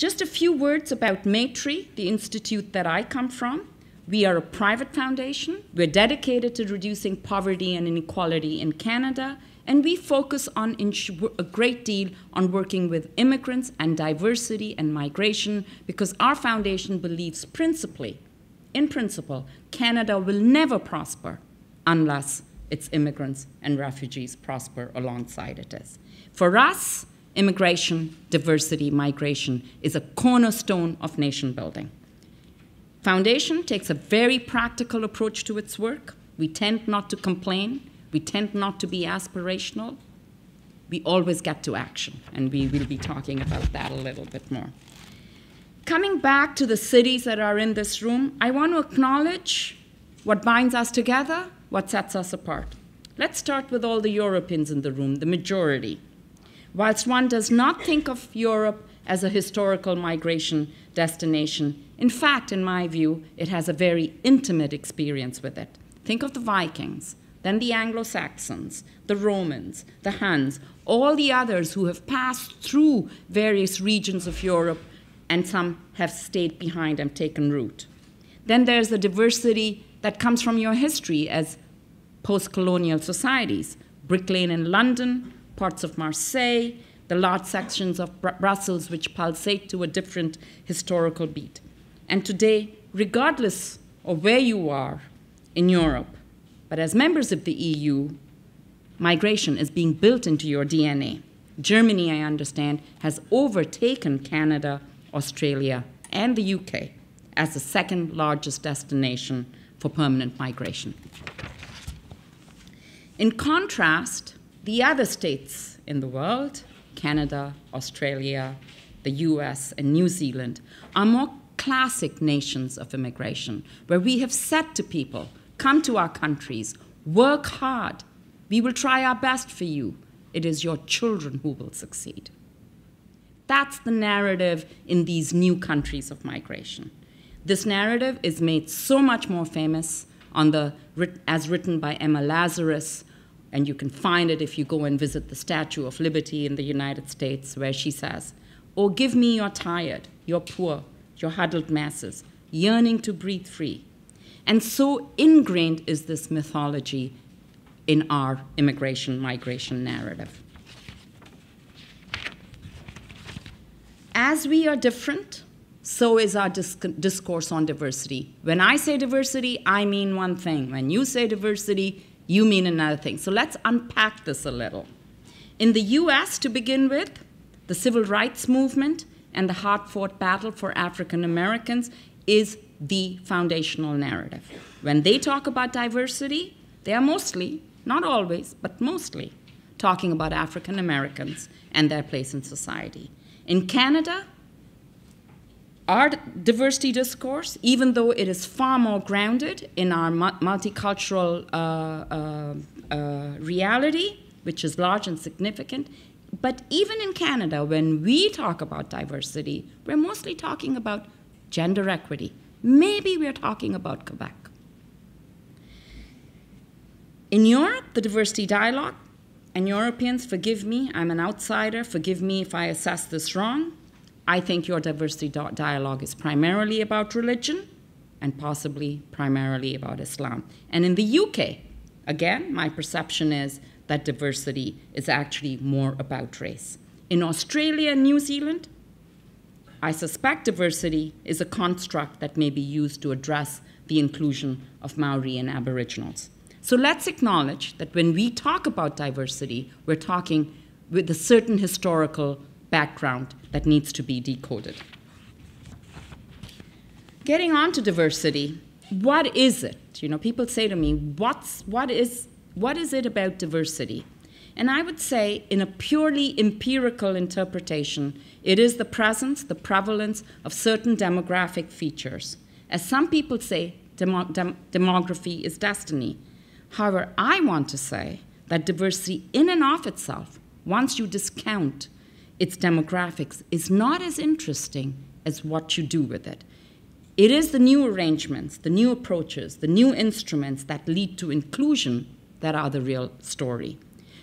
Just a few words about Maytree, the institute that I come from. We are a private foundation. We're dedicated to reducing poverty and inequality in Canada, and we focus on a great deal on working with immigrants and diversity and migration, because our foundation believes in principle, Canada will never prosper unless its immigrants and refugees prosper alongside it. For us, immigration, diversity, migration is a cornerstone of nation building. Foundation takes a very practical approach to its work. We tend not to complain. We tend not to be aspirational. We always get to action, and we will be talking about that a little bit more. Coming back to the cities that are in this room, I want to acknowledge what binds us together, what sets us apart. Let's start with all the Europeans in the room, the majority. Whilst one does not think of Europe as a historical migration destination, in fact, in my view, it has a very intimate experience with it. Think of the Vikings, then the Anglo-Saxons, the Romans, the Huns, all the others who have passed through various regions of Europe, and some have stayed behind and taken root. Then there's the diversity that comes from your history as post-colonial societies. Brick Lane in London, parts of Marseille, the large sections of Brussels which pulsate to a different historical beat. And today, regardless of where you are in Europe, but as members of the EU, migration is being built into your DNA. Germany, I understand, has overtaken Canada, Australia, and the UK as the second largest destination for permanent migration. In contrast, the other states in the world, Canada, Australia, the US, and New Zealand, are more classic nations of immigration, where we have said to people, come to our countries, work hard, we will try our best for you. It is your children who will succeed. That's the narrative in these new countries of migration. This narrative is made so much more famous as written by Emma Lazarus, and you can find it if you go and visit the Statue of Liberty in the United States, where she says, "Oh, give me your tired, your poor, your huddled masses, yearning to breathe free." And so ingrained is this mythology in our immigration-migration narrative. As we are different, so is our discourse on diversity. When I say diversity, I mean one thing. When you say diversity, you mean another thing. So let's unpack this a little. In the US, to begin with, the civil rights movement and the hard-fought battle for African Americans is the foundational narrative. When they talk about diversity, they are mostly, not always, but mostly, talking about African Americans and their place in society. In Canada, our diversity discourse, even though it is far more grounded in our multicultural reality, which is large and significant, but even in Canada, when we talk about diversity, we're mostly talking about gender equity. Maybe we're talking about Quebec. In Europe, the diversity dialogue, and Europeans, forgive me, I'm an outsider, forgive me if I assess this wrong, I think your diversity dialogue is primarily about religion and possibly primarily about Islam. And in the UK, again, my perception is that diversity is actually more about race. In Australia and New Zealand, I suspect diversity is a construct that may be used to address the inclusion of Maori and Aboriginals. So let's acknowledge that when we talk about diversity, we're talking with a certain historical background that needs to be decoded. Getting on to diversity, what is it? You know, people say to me, what is it about diversity? And I would say, in a purely empirical interpretation, it is the presence, the prevalence of certain demographic features. As some people say, demography is destiny. However, I want to say that diversity in and of itself, once you discount its demographics, is not as interesting as what you do with it. It is the new arrangements, the new approaches, the new instruments that lead to inclusion that are the real story.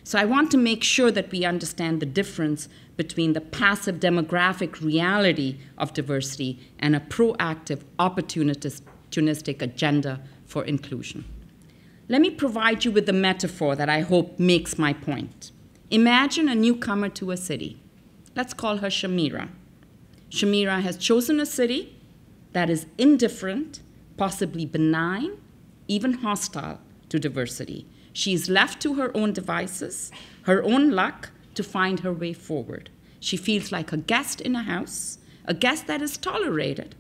So I want to make sure that we understand the difference between the passive demographic reality of diversity and a proactive, opportunistic agenda for inclusion. Let me provide you with a metaphor that I hope makes my point. Imagine a newcomer to a city. Let's call her Shamira. Shamira has chosen a city that is indifferent, possibly benign, even hostile to diversity. She is left to her own devices, her own luck, to find her way forward. She feels like a guest in a house, a guest that is tolerated,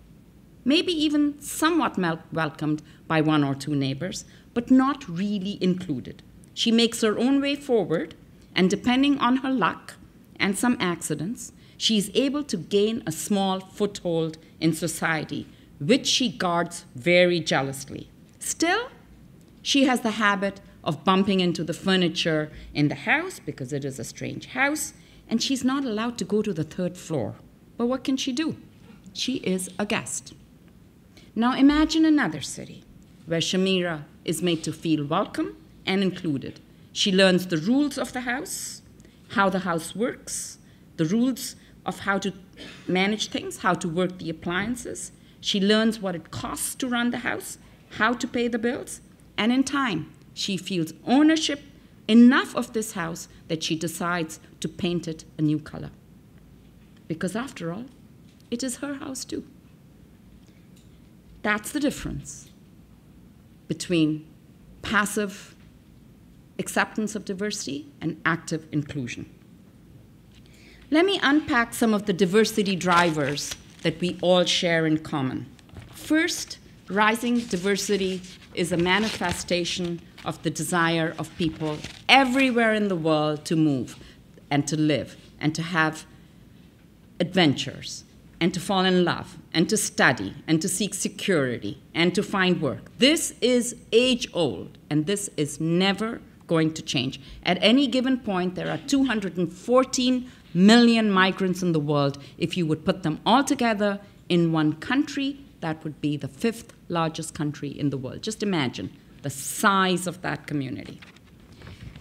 maybe even somewhat welcomed by one or two neighbors, but not really included. She makes her own way forward, and depending on her luck and some accidents, she is able to gain a small foothold in society, which she guards very jealously. Still, she has the habit of bumping into the furniture in the house because it is a strange house, and she's not allowed to go to the third floor. But what can she do? She is a guest. Now imagine another city where Shamira is made to feel welcome and included. She learns the rules of the house, how the house works, the rules of how to manage things, how to work the appliances. She learns what it costs to run the house, how to pay the bills, and in time, she feels ownership enough of this house that she decides to paint it a new color. Because after all, it is her house too. That's the difference between passive acceptance of diversity and active inclusion. Let me unpack some of the diversity drivers that we all share in common. First, rising diversity is a manifestation of the desire of people everywhere in the world to move and to live and to have adventures and to fall in love and to study and to seek security and to find work. This is age-old, and this is never going to change. At any given point, there are 214 million migrants in the world. If you would put them all together in one country, that would be the 5th largest country in the world. Just imagine the size of that community.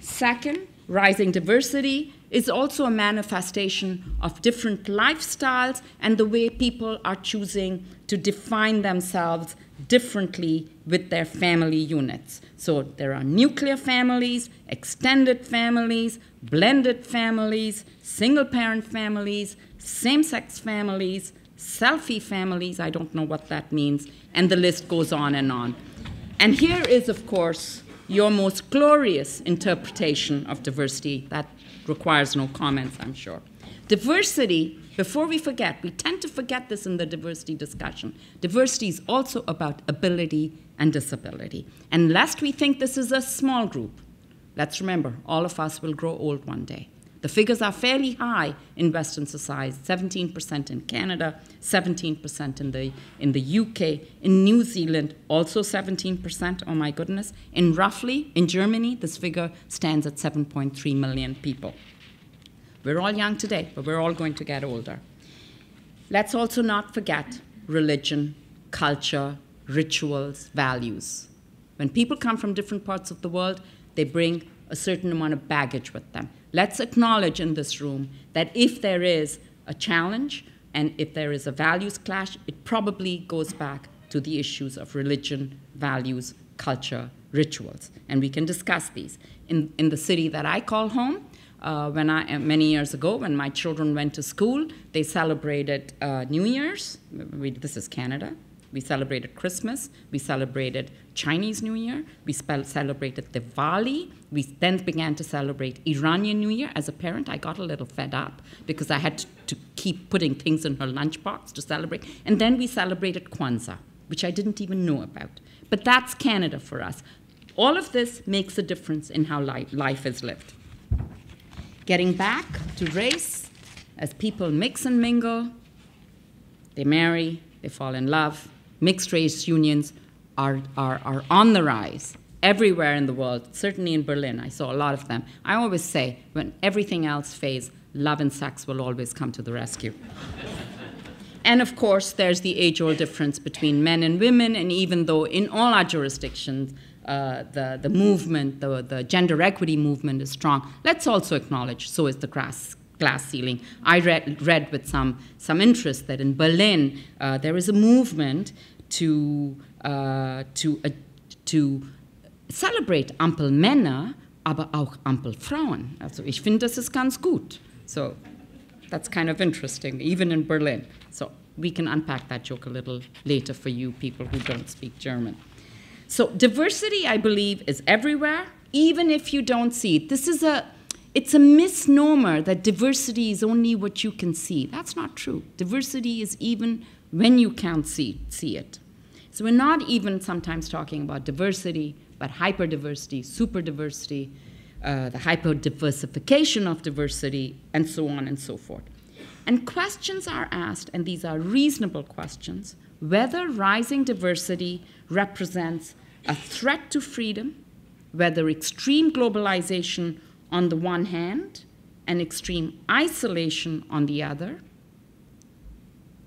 Second, rising diversity is also a manifestation of different lifestyles and the way people are choosing to define themselves differently with their family units. So there are nuclear families, extended families, blended families, single-parent families, same-sex families, selfie families, I don't know what that means, and the list goes on and on. And here is, of course, your most glorious interpretation of diversity that requires no comments, I'm sure. Diversity, before we forget, we tend to forget this in the diversity discussion. Diversity is also about ability and disability. And lest we think this is a small group, let's remember, all of us will grow old one day. The figures are fairly high in Western society, 17% in Canada, 17% in the UK, in New Zealand, also 17%, oh my goodness. In Germany, this figure stands at 7.3 million people. We're all young today, but we're all going to get older. Let's also not forget religion, culture, rituals, values. When people come from different parts of the world, they bring a certain amount of baggage with them. Let's acknowledge in this room that if there is a challenge and if there is a values clash, it probably goes back to the issues of religion, values, culture, rituals. And we can discuss these. In the city that I call home, many years ago, when my children went to school, they celebrated New Year's. This is Canada. We celebrated Christmas. We celebrated Chinese New Year. We celebrated Diwali. We then began to celebrate Iranian New Year. As a parent, I got a little fed up because I had to keep putting things in her lunchbox to celebrate. And then we celebrated Kwanzaa, which I didn't even know about. But that's Canada for us. All of this makes a difference in how life is lived. Getting back to race, as people mix and mingle, they marry, they fall in love. Mixed race unions are on the rise everywhere in the world, certainly in Berlin. I saw a lot of them. I always say, when everything else fades, love and sex will always come to the rescue. And of course, there's the age-old difference between men and women, and even though in all our jurisdictions, the movement, the gender equity movement is strong. Let's also acknowledge, so is the glass ceiling. I read with some interest that in Berlin there is a movement to celebrate Ampel Männer, aber auch Ampel Frauen. Also ich finde, das ist ganz gut. So that's kind of interesting, even in Berlin. So we can unpack that joke a little later for you people who don't speak German. So diversity, I believe, is everywhere, even if you don't see it. It's a misnomer that diversity is only what you can see. That's not true. Diversity is even when you can't see it. So we're not even sometimes talking about diversity, but hyperdiversity, superdiversity, the hyperdiversification of diversity, and so on and so forth. And questions are asked, and these are reasonable questions, whether rising diversity represents a threat to freedom, whether extreme globalization on the one hand and extreme isolation on the other,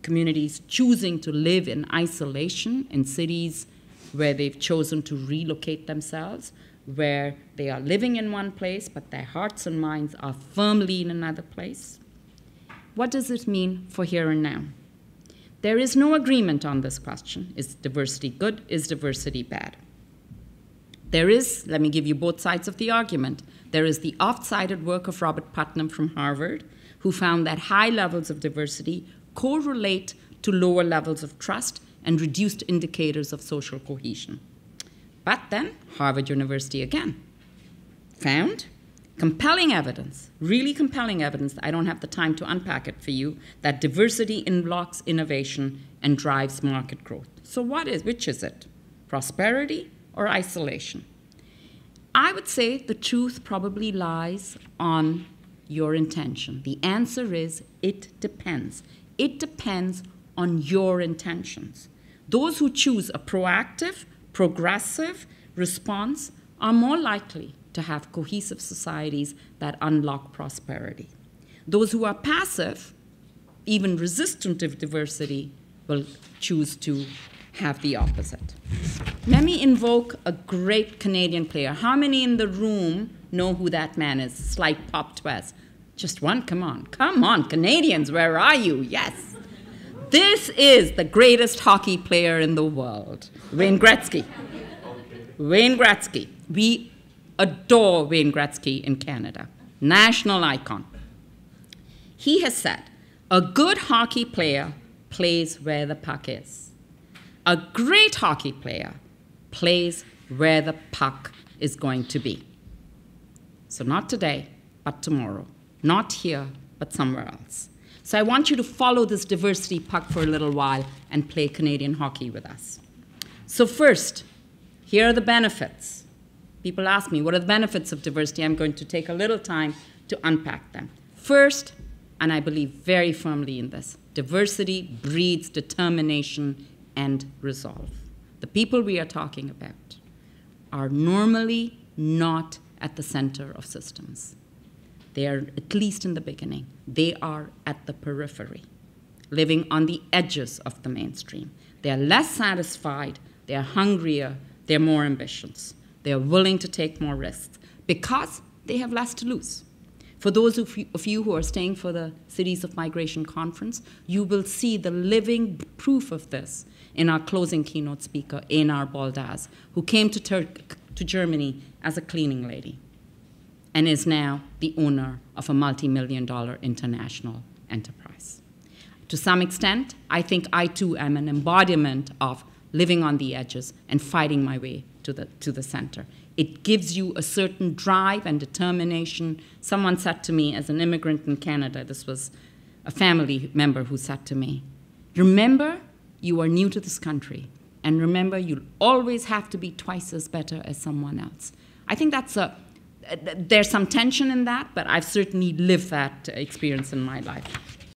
communities choosing to live in isolation in cities where they've chosen to relocate themselves, where they are living in one place, but their hearts and minds are firmly in another place. What does it mean for here and now? There is no agreement on this question. Is diversity good? Is diversity bad? There is, let me give you both sides of the argument. There is the oft-cited work of Robert Putnam from Harvard, who found that high levels of diversity correlate to lower levels of trust and reduced indicators of social cohesion. But then, Harvard University again found compelling evidence, really compelling evidence, I don't have the time to unpack it for you, that diversity unlocks innovation and drives market growth. So which is it? Prosperity or isolation? I would say the truth probably lies on your intention. The answer is it depends. It depends on your intentions. Those who choose a proactive, progressive response are more likely to have cohesive societies that unlock prosperity. Those who are passive, even resistant to diversity, will choose to have the opposite. Let me invoke a great Canadian player. How many in the room know who that man is? Slight pop twist. Just one, come on. Come on, Canadians, where are you? Yes. This is the greatest hockey player in the world, Wayne Gretzky. Wayne Gretzky. We adore Wayne Gretzky in Canada, national icon. He has said, a good hockey player plays where the puck is. A great hockey player plays where the puck is going to be. So not today, but tomorrow. Not here, but somewhere else. So I want you to follow this diversity puck for a little while and play Canadian hockey with us. So first, here are the benefits. People ask me, what are the benefits of diversity? I'm going to take a little time to unpack them. First, and I believe very firmly in this, diversity breeds determination and resolve. The people we are talking about are normally not at the center of systems. They are, at least in the beginning, they are at the periphery, living on the edges of the mainstream. They are less satisfied, they are hungrier, they are more ambitious. They are willing to take more risks because they have less to lose. For those of you who are staying for the Cities of Migration conference, you will see the living proof of this in our closing keynote speaker, Einar Baldaz, who came to Germany as a cleaning lady and is now the owner of a multi-million-dollar international enterprise. To some extent, I think I too am an embodiment of living on the edges and fighting my way to the center. It gives you a certain drive and determination. Someone said to me as an immigrant in Canada, this was a family member who said to me, remember you are new to this country, and remember you'll always have to be twice as better as someone else. I think there's some tension in that, but I've certainly lived that experience in my life.